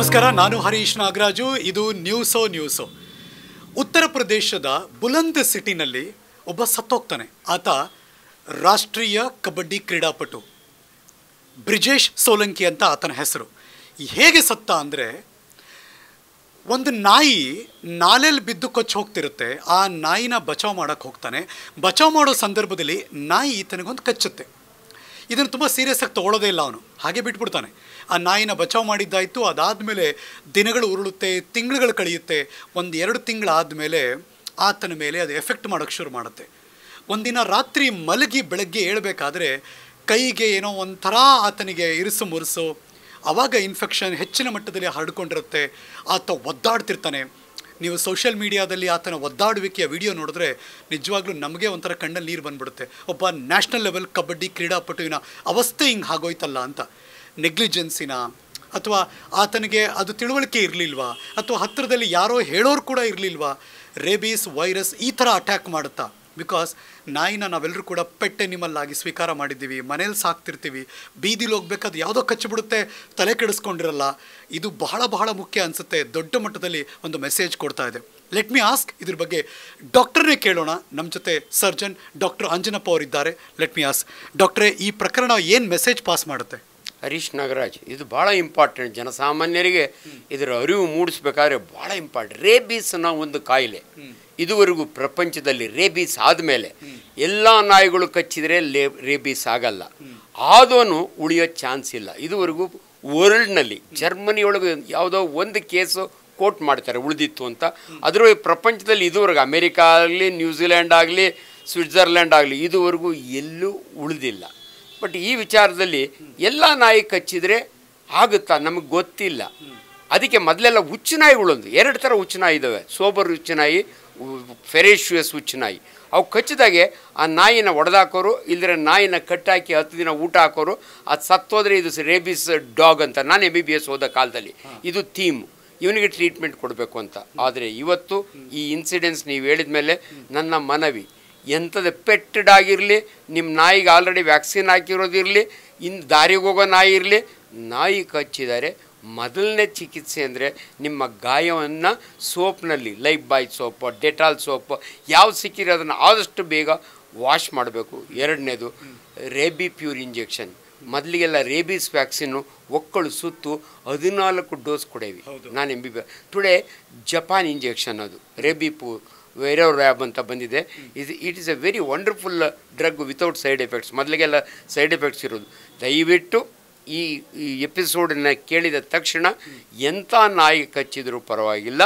ನಮಸ್ಕಾರ, ನಾನು ಹರೀಶ್ ನಾಗರಾಜು. ಇದು ನ್ಯೂಸೋ. ಉತ್ತರ ಪ್ರದೇಶದ ಬುಲಂದ್ ಸಿಟಿನಲ್ಲಿ ಒಬ್ಬ ಸತ್ತೋಗ್ತಾನೆ. ಆತ ರಾಷ್ಟ್ರೀಯ ಕಬಡ್ಡಿ ಕ್ರೀಡಾಪಟು ಬ್ರಿಜೇಶ್ ಸೋಲಂಕಿ ಅಂತ ಆತನ ಹೆಸರು. ಹೇಗೆ ಸತ್ತ ಅಂದರೆ, ಒಂದು ನಾಯಿ ನಾಲೆಯಲ್ಲಿ ಬಿದ್ದು ಕೊಚ್ಚಿ ಹೋಗ್ತಿರುತ್ತೆ. ಆ ನಾಯಿನ ಬಚಾವ್ ಮಾಡೋಕ್ಕೆ ಹೋಗ್ತಾನೆ. ಬಚಾವ್ ಮಾಡೋ ಸಂದರ್ಭದಲ್ಲಿ ನಾಯಿ ಈತನಿಗೊಂದು ಕಚ್ಚುತ್ತೆ. ಇದನ್ನು ತುಂಬ ಸೀರಿಯಸ್ ಆಗಿ ತೊಗೊಳ್ಳೋದೇ ಇಲ್ಲ. ಅವನು ಹಾಗೆ ಬಿಟ್ಬಿಡ್ತಾನೆ. ಆ ನಾಯಿನ ಬಚಾವ್ ಮಾಡಿದ್ದಾಯಿತು. ಅದಾದಮೇಲೆ ದಿನಗಳು ಉರುಳುತ್ತೆ, ತಿಂಗಳುಗಳು ಕಳೆಯುತ್ತೆ. 1-2 ತಿಂಗಳಾದಮೇಲೆ ಆತನ ಮೇಲೆ ಅದು ಎಫೆಕ್ಟ್ ಮಾಡೋಕ್ಕೆ ಶುರು ಮಾಡುತ್ತೆ. ಒಂದಿನ ರಾತ್ರಿ ಮಲಗಿ ಬೆಳಗ್ಗೆ ಏಳಬೇಕಾದ್ರೆ ಕೈಗೆ ಏನೋ ಒಂಥರ ಆತನಿಗೆ ಇರಿಸು ಮುರುಸು. ಆವಾಗ ಇನ್ಫೆಕ್ಷನ್ ಹೆಚ್ಚಿನ ಮಟ್ಟದಲ್ಲಿ ಹರಡ್ಕೊಂಡಿರುತ್ತೆ. ಆತ ಒದ್ದಾಡ್ತಿರ್ತಾನೆ. ನೀವು ಸೋಷಿಯಲ್ ಮೀಡಿಯಾದಲ್ಲಿ ಆತನ ಒದ್ದಾಡುವಿಕೆಯ ವಿಡಿಯೋ ನೋಡಿದ್ರೆ ನಿಜವಾಗ್ಲೂ ನಮಗೆ ಒಂಥರ ಕಣ್ಣಲ್ಲಿ ನೀರು ಬಂದ್ಬಿಡುತ್ತೆ. ಒಬ್ಬ ನ್ಯಾಷನಲ್ ಲೆವೆಲ್ ಕಬಡ್ಡಿ ಕ್ರೀಡಾಪಟುವಿನ ಅವಸ್ಥೆ ಹಿಂಗೆ ಆಗೋಯ್ತಲ್ಲ ಅಂತ. ನೆಗ್ಲಿಜೆನ್ಸಿನ, ಅಥವಾ ಆತನಿಗೆ ಅದು ತಿಳುವಳಿಕೆ ಇರಲಿಲ್ವಾ, ಅಥವಾ ಹತ್ತಿರದಲ್ಲಿ ಯಾರೋ ಹೇಳೋರು ಕೂಡ ಇರಲಿಲ್ವಾ, ರೇಬೀಸ್ ವೈರಸ್ ಈ ಥರ ಅಟ್ಯಾಕ್ ಮಾಡುತ್ತಾ? ಬಿಕಾಸ್ ನಾಯಿನ ನಾವೆಲ್ಲರೂ ಕೂಡ ಪೆಟ್ ಎನಿಮಲ್ ಆಗಿ ಸ್ವೀಕಾರ ಮಾಡಿದ್ದೀವಿ, ಮನೇಲಿ ಸಾಕ್ತಿರ್ತೀವಿ. ಬೀದಿಲಿ ಹೋಗ್ಬೇಕಾದ್ರೆ ಯಾವುದೋ ಕಚ್ಚಿಬಿಡುತ್ತೆ, ತಲೆ ಕೆಡಿಸ್ಕೊಂಡಿರಲ್ಲ. ಇದು ಬಹಳ ಬಹಳ ಮುಖ್ಯ ಅನಿಸುತ್ತೆ. ದೊಡ್ಡ ಮಟ್ಟದಲ್ಲಿ ಒಂದು ಮೆಸೇಜ್ ಕೊಡ್ತಾ ಇದೆ. ಲೆಟ್ ಮಿ ಆಸ್ಕ್, ಇದ್ರ ಬಗ್ಗೆ ಡಾಕ್ಟರ್ನೇ ಕೇಳೋಣ. ನಮ್ಮ ಜೊತೆ ಸರ್ಜನ್ ಡಾಕ್ಟರ್ ಅಂಜನಪ್ಪ ಅವರಿದ್ದಾರೆ. ಲೆಟ್ ಮಿ ಆಸ್ಕ್ ಡಾಕ್ಟ್ರೇ, ಈ ಪ್ರಕರಣ ಏನು ಮೆಸೇಜ್ ಪಾಸ್ ಮಾಡುತ್ತೆ? ಹರೀಶ್ ನಾಗರಾಜ್, ಇದು ಭಾಳ ಇಂಪಾರ್ಟೆಂಟ್. ಜನಸಾಮಾನ್ಯರಿಗೆ ಇದರ ಅರಿವು ಮೂಡಿಸ್ಬೇಕಾದ್ರೆ ಭಾಳ ಇಂಪಾರ್ಟೆಂಟ್. ರೇಬೀಸ್ ಅನ್ನೋ ಒಂದು ಕಾಯಿಲೆ ಇದುವರೆಗೂ ಪ್ರಪಂಚದಲ್ಲಿ ರೇಬೀಸ್ ಆದಮೇಲೆ ಎಲ್ಲ ನಾಯಿಗಳು ಕಚ್ಚಿದರೆ ರೇಬೀಸ್ ಆಗಲ್ಲ, ಆದೋನು ಉಳಿಯೋ ಚಾನ್ಸ್ ಇಲ್ಲ. ಇದುವರೆಗೂ ವರ್ಲ್ಡ್ನಲ್ಲಿ ಜರ್ಮನಿಯೊಳಗೆ ಯಾವುದೋ ಒಂದು ಕೇಸು ಕೋಟ್ ಮಾಡ್ತಾರೆ ಉಳಿದಿತ್ತು ಅಂತ. ಅದರ ಪ್ರಪಂಚದಲ್ಲಿ ಇದುವರೆಗೂ ಅಮೇರಿಕಾ ಆಗಲಿ, ನ್ಯೂಜಿಲ್ಯಾಂಡ್ ಆಗಲಿ, ಸ್ವಿಟ್ಜರ್ಲ್ಯಾಂಡ್ ಆಗಲಿ ಇದುವರೆಗೂ ಎಲ್ಲೂ ಉಳಿದಿಲ್ಲ. ಬಟ್ ಈ ವಿಚಾರದಲ್ಲಿ ಎಲ್ಲ ನಾಯಿ ಕಚ್ಚಿದರೆ ಆಗುತ್ತಾ ನಮಗೆ ಗೊತ್ತಿಲ್ಲ. ಅದಕ್ಕೆ ಮೊದಲೆಲ್ಲ ಹುಚ್ಚುನಾಯಿಗಳೊಂದು 2 ಥರ ಹುಚ್ಚುನಾಯಿ ಇದ್ದಾವೆ. ಸೋಬರ್ ಹುಚ್ಚುನಾಯಿ, ಫೆರೇಶಿಯಸ್ ಹುಚ್ಚುನಾಯಿ. ಅವು ಕಚ್ಚಿದಾಗೆ ಆ ನಾಯಿನ ಹೊಡೆದಾಕೋರು, ಇಲ್ಲದ್ರೆ ನಾಯಿನ ಕಟ್ಟಾಕಿ 10 ದಿನ ಊಟ ಹಾಕೋರು. ಅದು ಸತ್ತೋದ್ರೆ ಇದು ರೇಬೀಸ್ ಡಾಗ್ ಅಂತ. ನಾನು MBBS ಓದೋ ಕಾಲದಲ್ಲಿ ಇದು ಥೀಮ್, ಇವನಿಗೆ ಟ್ರೀಟ್ಮೆಂಟ್ ಕೊಡಬೇಕು ಅಂತ. ಆದರೆ ಇವತ್ತು ಈ ಇನ್ಸಿಡೆನ್ಸ್ ನೀವು ಹೇಳಿದ ಮೇಲೆ ನನ್ನ ಮನವಿ, ಎಂಥದ್ದು ಪೆಟ್ಟಡ್ ಆಗಿರಲಿ, ನಿಮ್ಮ ನಾಯಿಗೆ ಆಲ್ರೆಡಿ ವ್ಯಾಕ್ಸಿನ್ ಹಾಕಿರೋದಿರಲಿ, ಇನ್ನು ದಾರಿಗೆ ಹೋಗೋ ನಾಯಿ ಇರಲಿ, ನಾಯಿ ಕಚ್ಚಿದ್ದಾರೆ, ಮೊದಲನೇ ಚಿಕಿತ್ಸೆ ಅಂದರೆ ನಿಮ್ಮ ಗಾಯವನ್ನು ಸೋಪ್ನಲ್ಲಿ, ಲೈಫ್ ಬಾಯ್ ಸೋಪು, ಡೆಟಾಲ್ ಸೋಪು ಯಾವ್ದು ಸಿಕ್ಕಿರೋ ಅದನ್ನು ಆದಷ್ಟು ಬೇಗ ವಾಶ್ ಮಾಡಬೇಕು. 2ನೇದು ರೇಬಿ ಪ್ಯೂರ್ ಇಂಜೆಕ್ಷನ್. ಮೊದಲಿಗೆಲ್ಲ ರೇಬೀಸ್ ವ್ಯಾಕ್ಸಿನ್ನು ಒಕ್ಕಳು ಸುತ್ತು 14 ಡೋಸ್ ಕೊಡೇವಿ. ನಾನು MBBS. ಟುಡೇ ಜಪಾನ್ ಇಂಜೆಕ್ಷನ್, ಅದು ರೇಬಿ ವೇರೋ ರ್ಯಾಬ್ ಅಂತ ಬಂದಿದೆ. It is a very wonderful drug without side effects. ಮೊದಲಿಗೆಲ್ಲ ಸೈಡ್ ಎಫೆಕ್ಟ್ಸ್ ಇರೋದು. ದಯವಿಟ್ಟು ಈ ಎಪಿಸೋಡನ್ನು ಕೇಳಿದ ತಕ್ಷಣ ಎಂಥ ನಾಯಿ ಕಚ್ಚಿದರೂ ಪರವಾಗಿಲ್ಲ,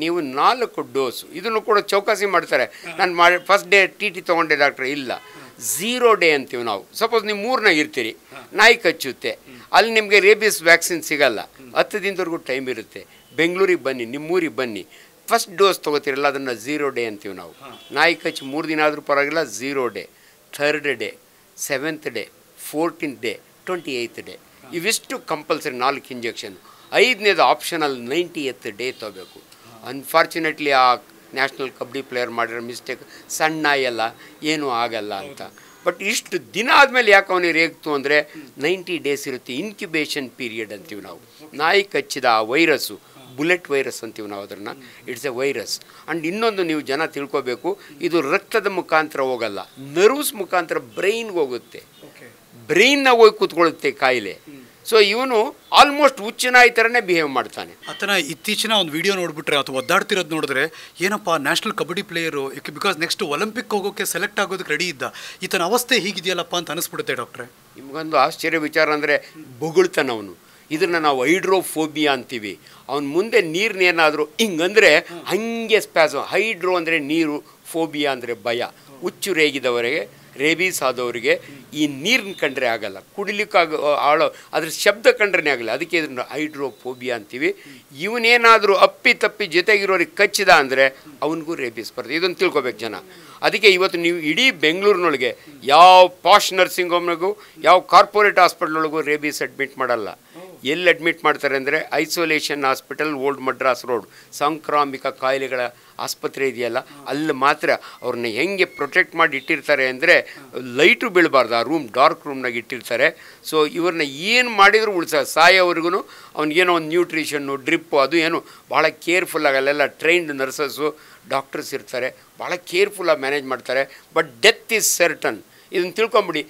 ನೀವು 4 ಡೋಸು ಇದನ್ನು ಕೂಡ ಚೌಕಾಸಿ ಮಾಡ್ತಾರೆ. ನಾನು ಫಸ್ಟ್ ಡೇ TT ತೊಗೊಂಡೆ ಡಾಕ್ಟ್ರೆ, ಇಲ್ಲ 0 ಡೇ ಅಂತೀವಿ ನಾವು. ಸಪೋಸ್ ನೀವು 3ನಾಗ ಇರ್ತೀರಿ, ನಾಯಿ ಕಚ್ಚುತ್ತೆ, ಅಲ್ಲಿ ನಿಮಗೆ ರೇಬೀಸ್ ವ್ಯಾಕ್ಸಿನ್ ಸಿಗಲ್ಲ, 10 ದಿನದವರೆಗೂ ಟೈಮ್ ಇರುತ್ತೆ. ಬೆಂಗಳೂರಿಗೆ ಬನ್ನಿ, ನಿಮ್ಮೂರಿಗೆ ಬನ್ನಿ, ಫಸ್ಟ್ ಡೋಸ್ ತೊಗೋತೀರಲ್ಲ ಅದನ್ನು 0 ಡೇ ಅಂತೀವಿ ನಾವು. ನಾಯಿ ಕಚ್ಚಿ 3 ದಿನ ಆದರೂ ಪರವಾಗಿಲ್ಲ, 0 day, 3rd day, 7th day, 14th day, 28th day, ಇವಿಷ್ಟು ಕಂಪಲ್ಸರಿ 4 ಇಂಜೆಕ್ಷನ್. 5ನೇದು ಆಪ್ಷನಲ್ 90th ಡೇ ತೊಗೋಬೇಕು. ಅನ್ಫಾರ್ಚುನೇಟ್ಲಿ ಆ ನ್ಯಾಷನಲ್ ಕಬಡ್ಡಿ ಪ್ಲೇಯರ್ ಮಾಡಿರೋ ಮಿಸ್ಟೇಕ್, ಸಣ್ಣ ನಾಯಿ ಎಲ್ಲ ಏನೂ ಆಗಲ್ಲ ಅಂತ. ಬಟ್ ಇಷ್ಟು ದಿನ ಆದಮೇಲೆ ಯಾಕೆ ಅವನಿಗೆ ರೇಗ್ತು ಅಂದರೆ 90 ಡೇಸ್ ಇರುತ್ತೆ ಇನ್ಕ್ಯುಬೇಷನ್ ಪೀರಿಯಡ್ ಅಂತೀವಿ ನಾವು. ನಾಯಿ ಕಚ್ಚಿದ ಆ ವೈರಸ್ಸು ಬುಲೆಟ್ ವೈರಸ್ ಅಂತೀವಿ ನಾವು ಅದನ್ನು. It's A virus. ಆ್ಯಂಡ್ ಇನ್ನೊಂದು ನೀವು ಜನ ತಿಳ್ಕೊಬೇಕು, ಇದು ರಕ್ತದ ಮುಖಾಂತರ ಹೋಗಲ್ಲ, ನರ್ವ್ಸ್ ಮುಖಾಂತರ ಬ್ರೈನ್ಗೆ ಹೋಗುತ್ತೆ, ಬ್ರೈನ್ನ ಹೋಗಿ ಕೂತ್ಕೊಳ್ಳುತ್ತೆ ಕಾಯಿಲೆ. ಸೊ ಇವನು ಆಲ್ಮೋಸ್ಟ್ ಹುಚ್ಚನಾಯಿ ಥರನೇ ಬಿಹೇವ್ ಮಾಡ್ತಾನೆ. ಆತನ ಇತ್ತೀಚಿನ ಒಂದು ವಿಡಿಯೋ ನೋಡಿಬಿಟ್ರೆ, ಅಥವಾ ಒದ್ದಾಡ್ತಿರೋದು ನೋಡಿದ್ರೆ, ಏನಪ್ಪ national kabaddi player, because next Olympic ಹೋಗೋಕ್ಕೆ ಸೆಲೆಕ್ಟ್ ಆಗೋದಕ್ಕೆ ರೆಡಿ ಇದ್ದ, ಈತನ ಅವಸ್ಥೆ ಹೀಗಿದೆಯಲ್ಲಪ್ಪ ಅಂತ ಅನಿಸ್ಬಿಡುತ್ತೆ ಡಾಕ್ಟ್ರೆ. ನಿಮಗೊಂದು ಆಶ್ಚರ್ಯ ವಿಚಾರ ಅಂದರೆ, ಬೊಗಳ್ತಾನೆ ಅವನು. ಇದನ್ನು ನಾವು ಹೈಡ್ರೋಫೋಬಿಯಾ ಅಂತೀವಿ. ಅವನ ಮುಂದೆ ನೀರನ್ನೇನಾದರೂ ಹಿಂಗಂದರೆ ಹಾಗೆ ಸ್ಪ್ಯಾಸಮ್. ಹೈಡ್ರೋ ಅಂದರೆ ನೀರು, ಫೋಬಿಯಾ ಅಂದರೆ ಭಯ. ಹುಚ್ಚು ರೇಗಿದವರಿಗೆ, ರೇಬೀಸ್ ಆದವರಿಗೆ ಈ ನೀರನ್ನ ಕಂಡ್ರೆ ಆಗಲ್ಲ, ಕುಡಿಲಿಕ್ಕಾಗ ಆಳೋ ಅದ್ರ ಶಬ್ದ ಕಂಡ್ರೆ ಆಗಲ್ಲ. ಅದಕ್ಕೆ ಇದನ್ನು ಹೈಡ್ರೋಫೋಬಿಯಾ ಅಂತೀವಿ. ಇವನೇನಾದರೂ ಅಪ್ಪಿ ತಪ್ಪಿ ಜೊತೆಗಿರೋರಿಗೆ ಕಚ್ಚಿದ ಅಂದರೆ ಅವನಿಗೂ ರೇಬೀಸ್ ಬರ್ತದೆ. ಇದನ್ನು ತಿಳ್ಕೊಬೇಕು ಜನ. ಅದಕ್ಕೆ ಇವತ್ತು ನೀವು ಇಡೀ ಬೆಂಗಳೂರಿನೊಳಗೆ ಯಾವ ಪಾಶ್ ನರ್ಸಿಂಗ್ ಹೋಮ್ನಾಗೂ, ಯಾವ ಕಾರ್ಪೊರೇಟ್ ಹಾಸ್ಪಿಟ್ಲೊಳಗೂ ರೇಬೀಸ್ ಅಡ್ಮಿಟ್ ಮಾಡಲ್ಲ. ಎಲ್ಲಿ ಅಡ್ಮಿಟ್ ಮಾಡ್ತಾರೆ ಅಂದರೆ isolation hospital old Madras road ಸಾಂಕ್ರಾಮಿಕ ಕಾಯಿಲೆಗಳ ಆಸ್ಪತ್ರೆ ಇದೆಯಲ್ಲ, ಅಲ್ಲಿ ಮಾತ್ರ ಅವ್ರನ್ನ ಹೆಂಗೆ ಪ್ರೊಟೆಕ್ಟ್ ಮಾಡಿ ಇಟ್ಟಿರ್ತಾರೆ ಅಂದರೆ ಲೈಟು ಬೀಳಬಾರ್ದು, ಆ ರೂಮ್ ಡಾರ್ಕ್ ರೂಮ್ನಾಗ ಇಟ್ಟಿರ್ತಾರೆ. ಸೊ ಇವ್ರನ್ನ ಏನು ಮಾಡಿದರೂ ಸಾಯೋವರೆಗೂ ಅವ್ನಿಗೇನೋ ಒಂದು ನ್ಯೂಟ್ರಿಷನ್ನು ಡ್ರಿಪ್ಪು ಅದು ಏನು ಭಾಳ ಕೇರ್ಫುಲ್ಲಾಗಿ ಅಲ್ಲೆಲ್ಲ ಟ್ರೈನ್ಡ್ ನರ್ಸಸ್ಸು ಡಾಕ್ಟರ್ಸ್ ಇರ್ತಾರೆ, ಭಾಳ ಕೇರ್ಫುಲ್ಲಾಗಿ ಮ್ಯಾನೇಜ್ ಮಾಡ್ತಾರೆ. ಬಟ್ ಡೆತ್ ಈಸ್ ಸರ್ಟನ್, ಇದನ್ನು ತಿಳ್ಕೊಂಬಿಡಿ.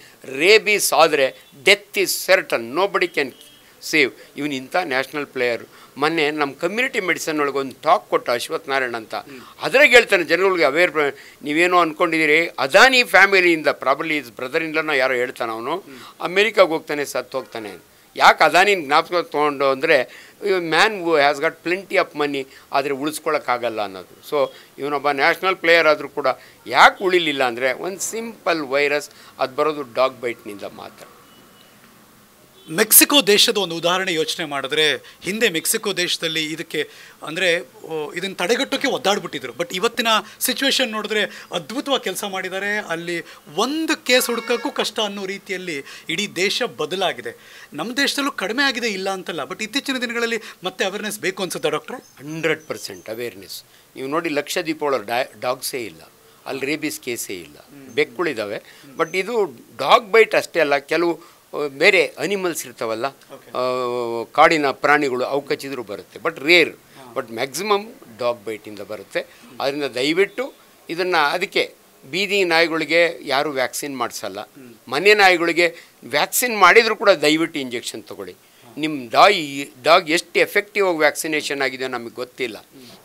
ರೇಬೀಸ್ ಆದರೆ ಡೆತ್ ಈಸ್ ಸರ್ಟನ್, ನೋ ಬಡಿ ಕ್ಯಾನ್ ಸೇವ್. ಇವನು ಇಂಥ ನ್ಯಾಷನಲ್ ಪ್ಲೇಯರು. ಮೊನ್ನೆ ನಮ್ಮ ಕಮ್ಯುನಿಟಿ ಮೆಡಿಸನ್ ಒಳಗೆ ಒಂದು ಟಾಕ್ ಕೊಟ್ಟ ಅಶ್ವಥ್ ನಾರಾಯಣ್ ಅಂತ, ಅದ್ರಾಗ ಹೇಳ್ತಾನೆ ಜನಗಳಿಗೆ ಅವೇರ್. ನೀವೇನೋ ಅಂದ್ಕೊಂಡಿದ್ದೀರಿ ಅದಾನಿ ಫ್ಯಾಮಿಲಿಯಿಂದ ಪ್ರಾಬಬ್ಲಿ ಇಸ್ ಬ್ರದರ್ ಇನ್ಲನೋ ಯಾರೋ ಹೇಳ್ತಾನೆ, ಅವನು ಅಮೇರಿಕಾಗೆ ಹೋಗ್ತಾನೆ ಸತ್ತು ಹೋಗ್ತಾನೆ. ಯಾಕೆ ಅದಾನಿ ಜ್ಞಾಪಕ ತೊಗೊಂಡು ಅಂದರೆ man who has got plenty of money, ಆದರೆ ಉಳಿಸ್ಕೊಳ್ಳೋಕ್ಕಾಗಲ್ಲ ಅನ್ನೋದು. ಸೊ ಇವನೊಬ್ಬ ನ್ಯಾಷನಲ್ ಪ್ಲೇಯರ್ ಆದರೂ ಕೂಡ ಯಾಕೆ ಉಳಿಲಿಲ್ಲ ಅಂದರೆ ಒಂದು ಸಿಂಪಲ್ ವೈರಸ್, ಅದು ಬರೋದು ಡಾಗ್ ಬೈಟ್ನಿಂದ ಮಾತ್ರ. ಮೆಕ್ಸಿಕೋ ದೇಶದ ಒಂದು ಉದಾಹರಣೆ ಯೋಚನೆ ಮಾಡಿದ್ರೆ, ಹಿಂದೆ ಮೆಕ್ಸಿಕೋ ದೇಶದಲ್ಲಿ ಇದಕ್ಕೆ ಅಂದರೆ ಇದನ್ನು ತಡೆಗಟ್ಟೋಕ್ಕೆ ಒದ್ದಾಡ್ಬಿಟ್ಟಿದ್ರು. ಬಟ್ ಇವತ್ತಿನ ಸಿಚುವೇಶನ್ ನೋಡಿದ್ರೆ ಅದ್ಭುತವಾಗಿ ಕೆಲಸ ಮಾಡಿದ್ದಾರೆ. ಅಲ್ಲಿ ಒಂದು ಕೇಸ್ ಹುಡುಕೋಕ್ಕೂ ಕಷ್ಟ ಅನ್ನೋ ರೀತಿಯಲ್ಲಿ ಇಡೀ ದೇಶ ಬದಲಾಗಿದೆ. ನಮ್ಮ ದೇಶದಲ್ಲೂ ಕಡಿಮೆ ಆಗಿದೆ ಇಲ್ಲ ಅಂತಲ್ಲ, ಬಟ್ ಇತ್ತೀಚಿನ ದಿನಗಳಲ್ಲಿ ಮತ್ತೆ ಅವೇರ್ನೆಸ್ ಬೇಕು ಅನ್ಸುತ್ತಾ ಡಾಕ್ಟ್ರೆ? 100% ಅವೇರ್ನೆಸ್. ನೀವು ನೋಡಿ ಲಕ್ಷದ್ವೀಪ ಒಳಗೆ ಡಾಗ್ಸೇ ಇಲ್ಲ, ಅಲ್ಲಿ ರೇಬೀಸ್ ಕೇಸೇ ಇಲ್ಲ, ಬೆಕ್ಕುಳಿದ್ದಾವೆ. ಬಟ್ ಇದು ಡಾಗ್ ಬೈಟ್ ಅಷ್ಟೇ ಅಲ್ಲ, ಕೆಲವು ಬೇರೆ ಅನಿಮಲ್ಸ್ ಇರ್ತಾವಲ್ಲ, ಕಾಡಿನ ಪ್ರಾಣಿಗಳು, ಅವು ಕಚ್ಚಿದ್ರೂ ಬರುತ್ತೆ. But rare, but maximum dog ಬೈಟಿಂದ ಬರುತ್ತೆ. ಅದರಿಂದ ದಯವಿಟ್ಟು ಇದನ್ನು, ಅದಕ್ಕೆ ಬೀದಿ ನಾಯಿಗಳಿಗೆ ಯಾರೂ ವ್ಯಾಕ್ಸಿನ್ ಮಾಡಿಸಲ್ಲ. ಮನೆ ನಾಯಿಗಳಿಗೆ ವ್ಯಾಕ್ಸಿನ್ ಮಾಡಿದರೂ ಕೂಡ ದಯವಿಟ್ಟು ಇಂಜೆಕ್ಷನ್ ತೊಗೊಳ್ಳಿ. ನಿಮ್ಮ ಡಾಗ್ ಎಷ್ಟು ಎಫೆಕ್ಟಿವ್ ಆಗಿ ವ್ಯಾಕ್ಸಿನೇಷನ್ ಆಗಿದೆ ನಮಗೆ ಗೊತ್ತಿಲ್ಲ.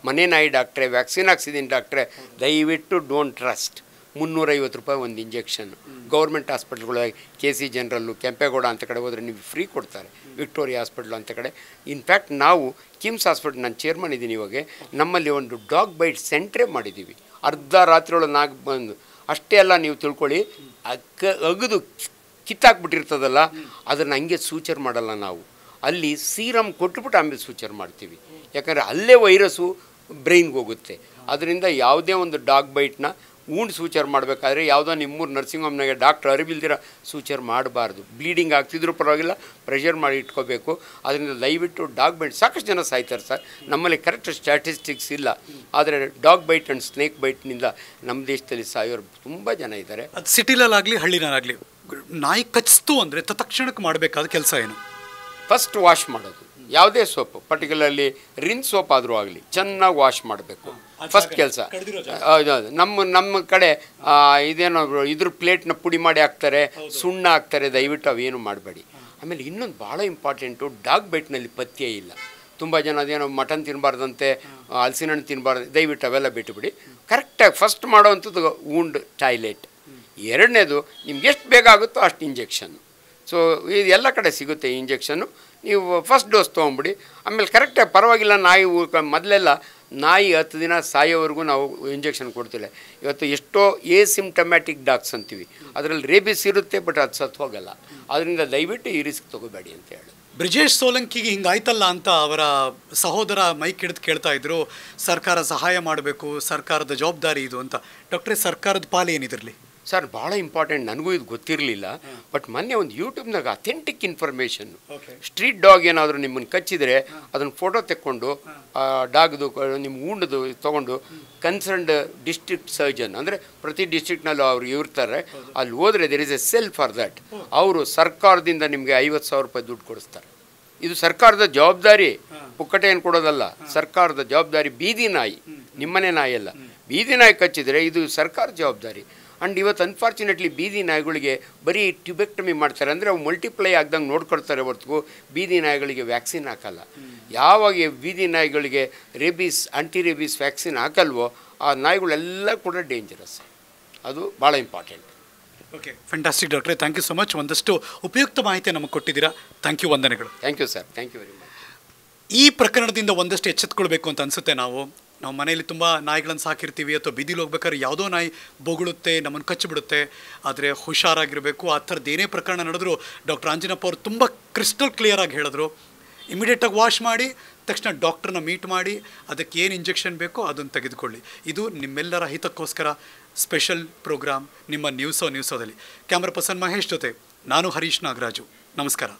ಮನೆ ನಾಯಿ ಡಾಕ್ಟ್ರೆ ವ್ಯಾಕ್ಸಿನ್ ಹಾಕ್ಸಿದ್ದೀನಿ ಡಾಕ್ಟ್ರೆ, ದಯವಿಟ್ಟು ಡೋಂಟ್ ಟ್ರಸ್ಟ್. 350 ರೂಪಾಯಿ ಒಂದು ಇಂಜೆಕ್ಷನ್. ಗೌರ್ಮೆಂಟ್ ಹಾಸ್ಪಿಟ್ಲ್ಗಳಾಗಿ KC ಜನರಲ್ಲು, ಕೆಂಪೇಗೌಡ ಅಂತ ಕಡೆ ಹೋದರೆ ನೀವು ಫ್ರೀ ಕೊಡ್ತಾರೆ, ವಿಕ್ಟೋರಿಯಾ ಹಾಸ್ಪಿಟ್ಲು ಅಂತ ಕಡೆ. ಇನ್ಫ್ಯಾಕ್ಟ್ ನಾವು ಕಿಮ್ಸ್ ಹಾಸ್ಪಿಟ್ಲ್, ನಾನು ಚೇರ್ಮನ್ ಇದ್ದೀನಿ ಇವಾಗ, ನಮ್ಮಲ್ಲಿ ಒಂದು ಡಾಗ್ ಬೈಟ್ ಸೆಂಟ್ರೇ ಮಾಡಿದ್ದೀವಿ. ಅರ್ಧ ರಾತ್ರಿಯೊಳಗೆ ನಾಲ್ಕು ಬಂದು, ಅಷ್ಟೇ ಅಲ್ಲ, ನೀವು ತಿಳ್ಕೊಳ್ಳಿ, ಅಗದು ಕಿತ್ತಾಕ್ಬಿಟ್ಟಿರ್ತದಲ್ಲ, ಅದನ್ನು ಹಂಗೆ ಸೂಚರ್ ಮಾಡಲ್ಲ ನಾವು. ಅಲ್ಲಿ ಸೀರಮ್ ಕೊಟ್ಬಿಟ್ಟು ಆಮೇಲೆ ಸೂಚರ್ ಮಾಡ್ತೀವಿ. ಯಾಕಂದರೆ ಅಲ್ಲೇ ವೈರಸ್ಸು ಬ್ರೈನ್ಗೆ ಹೋಗುತ್ತೆ. ಅದರಿಂದ ಯಾವುದೇ ಒಂದು ಡಾಗ್ ಬೈಟ್ನ ಉಂಡು ಸೂಚರ್ ಮಾಡಬೇಕಾದ್ರೆ ಯಾವುದೋ ನಿಮ್ಮೂರು ನರ್ಸಿಂಗ್ ಹೋಮ್ನಾಗೆ ಡಾಕ್ಟ್ರ್ ಅರಿವಿಲ್ದಿರ ಸೂಚರ್ ಮಾಡಬಾರ್ದು. ಬ್ಲೀಡಿಂಗ್ ಆಗ್ತಿದ್ರೂ ಪರವಾಗಿಲ್ಲ, ಪ್ರೆಷರ್ ಮಾಡಿ ಇಟ್ಕೋಬೇಕು. ಅದರಿಂದ ದಯವಿಟ್ಟು ಡಾಗ್ ಬೈಟ್, ಸಾಕಷ್ಟು ಜನ ಸಾಯ್ತಾರೆ ಸರ್, ನಮ್ಮಲ್ಲಿ ಕರೆಕ್ಟ್ ಸ್ಟ್ಯಾಟಿಸ್ಟಿಕ್ಸ್ ಇಲ್ಲ. ಆದರೆ ಡಾಗ್ ಬೈಟ್ ಆ್ಯಂಡ್ ಸ್ನೇಕ್ ಬೈಟ್ನಿಂದ ನಮ್ಮ ದೇಶದಲ್ಲಿ ಸಾಯೋರು ತುಂಬ ಜನ ಇದ್ದಾರೆ. ಅದು ಸಿಟಿಲಲ್ಲಾಗಲಿ ಹಳ್ಳಿನಲ್ಲಾಗಲಿ ನಾಯಿ ಕಚ್ಚಿತು ಅಂದರೆ ತತ್ಕ್ಷಣಕ್ಕೆ ಮಾಡಬೇಕಾದ ಕೆಲಸ ಏನು? ಫಸ್ಟ್ ವಾಶ್ ಮಾಡೋದು. ಯಾವುದೇ ಸೋಪು, ಪರ್ಟಿಕ್ಯುಲರ್ಲಿ ರಿನ್ ಸೋಪ್ ಆದರೂ ಆಗಲಿ, ಚೆನ್ನಾಗಿ ವಾಶ್ ಮಾಡಬೇಕು ಫಸ್ಟ್ ಕೆಲಸ. ನಮ್ಮ ಕಡೆ ಇದೇನೋ ಇದ್ರ ಪ್ಲೇಟ್ನ ಪುಡಿ ಮಾಡಿ ಹಾಕ್ತಾರೆ, ಸುಣ್ಣ ಹಾಕ್ತಾರೆ, ದಯವಿಟ್ಟು ಅವೇನು ಮಾಡಬೇಡಿ. ಆಮೇಲೆ ಇನ್ನೊಂದು ಭಾಳ ಇಂಪಾರ್ಟೆಂಟು, ಡಾಗ್ ಬೈಟ್ನಲ್ಲಿ ಪಥ್ಯ ಇಲ್ಲ. ತುಂಬ ಜನ ಅದೇನೋ ಮಟನ್ ತಿನ್ನಬಾರ್ದಂತೆ, ಹಲಸಿನ ಹಣ್ಣು ತಿನ್ನಬಾರ್ದು, ದಯವಿಟ್ಟು ಅವೆಲ್ಲ ಬಿಟ್ಟುಬಿಡಿ. ಕರೆಕ್ಟಾಗಿ ಫಸ್ಟ್ ಮಾಡೋವಂಥದ್ದು ವೂಂಡ್ ಟಾಯ್ಲೆಟ್. ಎರಡನೇದು, ನಿಮ್ಗೆ ಎಷ್ಟು ಬೇಗ ಆಗುತ್ತೋ ಅಷ್ಟು ಇಂಜೆಕ್ಷನ್ನು. ಸೊ ಇದು ಎಲ್ಲ ಕಡೆ ಸಿಗುತ್ತೆ ಇಂಜೆಕ್ಷನ್ನು. ನೀವು ಫಸ್ಟ್ ಡೋಸ್ ತೊಗೊಂಬಿಡಿ. ಆಮೇಲೆ ಕರೆಕ್ಟಾಗಿ ಪರವಾಗಿಲ್ಲ. ನಾಯಿ ಮೊದಲೆಲ್ಲ ನಾಯಿ 10 ದಿನ ಸಾಯೋವರೆಗೂ ನಾವು ಇಂಜೆಕ್ಷನ್ ಕೊಡ್ತಿಲ್ಲ. ಇವತ್ತು ಎಷ್ಟೋ ಸಿಂಪ್ಟಮ್ಯಾಟಿಕ್ ಡಾಗ್ಸ್ ಅಂತೀವಿ, ಅದರಲ್ಲಿ ರೇಬಿಸ್ ಇರುತ್ತೆ, ಬಟ್ ಅದು ಸತ್ತು ಹೋಗಲ್ಲ. ಅದರಿಂದ ದಯವಿಟ್ಟು ಈ ರಿಸ್ಕ್ ತೊಗೋಬೇಡಿ ಅಂತ ಹೇಳಿ. ಬ್ರಿಜೇಶ್ ಸೋಲಂಕಿಗೆ ಹಿಂಗಾಯ್ತಲ್ಲ ಅಂತ ಅವರ ಸಹೋದರ ಮೈಕ್ ಹಿಡಿದು ಕೇಳ್ತಾ ಇದ್ರು, ಸರ್ಕಾರ ಸಹಾಯ ಮಾಡಬೇಕು, ಸರ್ಕಾರದ ಜವಾಬ್ದಾರಿ ಇದು ಅಂತ. ಡಾಕ್ಟ್ರೇ, ಸರ್ಕಾರದ ಪಾಲು ಏನಿದಿರಲಿ? ಸರ್, ಭಾಳ ಇಂಪಾರ್ಟೆಂಟ್. ನನಗೂ ಇದು ಗೊತ್ತಿರಲಿಲ್ಲ. ಬಟ್ ಮೊನ್ನೆ ಒಂದು ಯೂಟ್ಯೂಬ್ನಾಗ ಅಥೆಂಟಿಕ್ ಇನ್ಫಾರ್ಮೇಷನ್ನು, ಸ್ಟ್ರೀಟ್ ಡಾಗ್ ಏನಾದರೂ ನಿಮ್ಮನ್ನು ಕಚ್ಚಿದರೆ ಅದನ್ನು ಫೋಟೋ ತೆಕ್ಕೊಂಡು ಡಾಗ್ದು ನಿಮ್ಮ ಉಂಡದು ತೊಗೊಂಡು ಕನ್ಸರ್ನ್ಡ್ ಡಿಸ್ಟ್ರಿಕ್ಟ್ ಸರ್ಜನ್, ಅಂದರೆ ಪ್ರತಿ ಡಿಸ್ಟ್ರಿಕ್ಟ್ನಲ್ಲೂ ಅವರು ಇರ್ತಾರೆ, ಅಲ್ಲಿ ಹೋದರೆ there is a cell for that. ಅವರು ಸರ್ಕಾರದಿಂದ ನಿಮಗೆ 50,000 ರೂಪಾಯಿ ದುಡ್ಡು ಕೊಡಿಸ್ತಾರೆ. ಇದು ಸರ್ಕಾರದ ಜವಾಬ್ದಾರಿ, ಪುಕ್ಕಟೆ ಏನು ಕೊಡೋದಲ್ಲ, ಸರ್ಕಾರದ ಜವಾಬ್ದಾರಿ. ಬೀದಿ ನಾಯಿ, ನಿಮ್ಮನೆ ನಾಯಿ ಅಲ್ಲ, ಬೀದಿ ನಾಯಿ ಕಚ್ಚಿದರೆ ಇದು ಸರ್ಕಾರ ಜವಾಬ್ದಾರಿ. ಆ್ಯಂಡ್ ಇವತ್ತು ಅನ್ಫಾರ್ಚುನೇಟ್ಲಿ ಬೀದಿ ನಾಯಿಗಳಿಗೆ ಬರೀ ಟ್ಯೂಬೆಕ್ಟಮಿ ಮಾಡ್ತಾರೆ, ಅಂದರೆ ಅವು ಮಲ್ಟಿಪ್ಲೈ ಆಗ್ದಂಗೆ ನೋಡ್ಕೊಳ್ತಾರೆ ಹೊರತು ಬೀದಿ ನಾಯಿಗಳಿಗೆ ವ್ಯಾಕ್ಸಿನ್ ಹಾಕಲ್ಲ. ಯಾವಾಗ ಬೀದಿ ನಾಯಿಗಳಿಗೆ ರೇಬೀಸ್, ಆಂಟಿ ರೇಬೀಸ್ ವ್ಯಾಕ್ಸಿನ್ ಹಾಕಲ್ವೋ ಆ ನಾಯಿಗಳೆಲ್ಲ ಕೂಡ ಡೇಂಜರಸ್. ಅದು ಭಾಳ ಇಂಪಾರ್ಟೆಂಟ್. ಓಕೆ, ಫ್ಯಾಂಟಾಸ್ಟಿಕ್ ಡಾಕ್ಟ್ರೆ, ಥ್ಯಾಂಕ್ ಯು ಸೊ ಮಚ್. ಒಂದಷ್ಟು ಉಪಯುಕ್ತ ಮಾಹಿತಿ ನಮಗೆ ಕೊಟ್ಟಿದ್ದೀರಾ. ಥ್ಯಾಂಕ್ ಯು, ವಂದನೆಗಳು. Thank you sir, thank you very much. ಈ ಪ್ರಕರಣದಿಂದ ಒಂದಷ್ಟು ಎಚ್ಚೆತ್ಕೊಳ್ಬೇಕು ಅಂತ ಅನಿಸುತ್ತೆ. ನಾವು ಮನೆಯಲ್ಲಿ ತುಂಬ ನಾಯಿಗಳನ್ನು ಸಾಕಿರ್ತೀವಿ, ಅಥವಾ ಬೀದಿಲಿ ಹೋಗ್ಬೇಕಾದ್ರೆ ಯಾವುದೋ ನಾಯಿ ಬೊಗಳುತ್ತೆ, ನಮ್ಮನ್ನು ಕಚ್ಚಿಬಿಡುತ್ತೆ. ಆದರೆ ಹುಷಾರಾಗಿರಬೇಕು. ಆ ಥರದ್ದು ಏನೇ ಪ್ರಕರಣ ನಡೆದ್ರು ಡಾಕ್ಟರ್ ಆಂಜಿನಪ್ಪ ಅವರು ತುಂಬ ಕ್ರಿಸ್ಟಲ್ ಕ್ಲಿಯರಾಗಿ ಹೇಳಿದ್ರು, ಇಮಿಡಿಯೇಟಾಗಿ ವಾಶ್ ಮಾಡಿ ತಕ್ಷಣ ಡಾಕ್ಟ್ರನ್ನ ಮೀಟ್ ಮಾಡಿ ಅದಕ್ಕೆ ಏನು ಇಂಜೆಕ್ಷನ್ ಬೇಕೋ ಅದನ್ನು ತೆಗೆದುಕೊಳ್ಳಿ. ಇದು ನಿಮ್ಮೆಲ್ಲರ ಹಿತಕ್ಕೋಸ್ಕರ ಸ್ಪೆಷಲ್ ಪ್ರೋಗ್ರಾಮ್ ನಿಮ್ಮ ನ್ಯೂಸೋದಲ್ಲಿ. ಕ್ಯಾಮ್ರಾ ಪರ್ಸನ್ ಮಹೇಶ್ ಜೊತೆ ನಾನು ಹರೀಶ್ ನಾಗರಾಜು. ನಮಸ್ಕಾರ.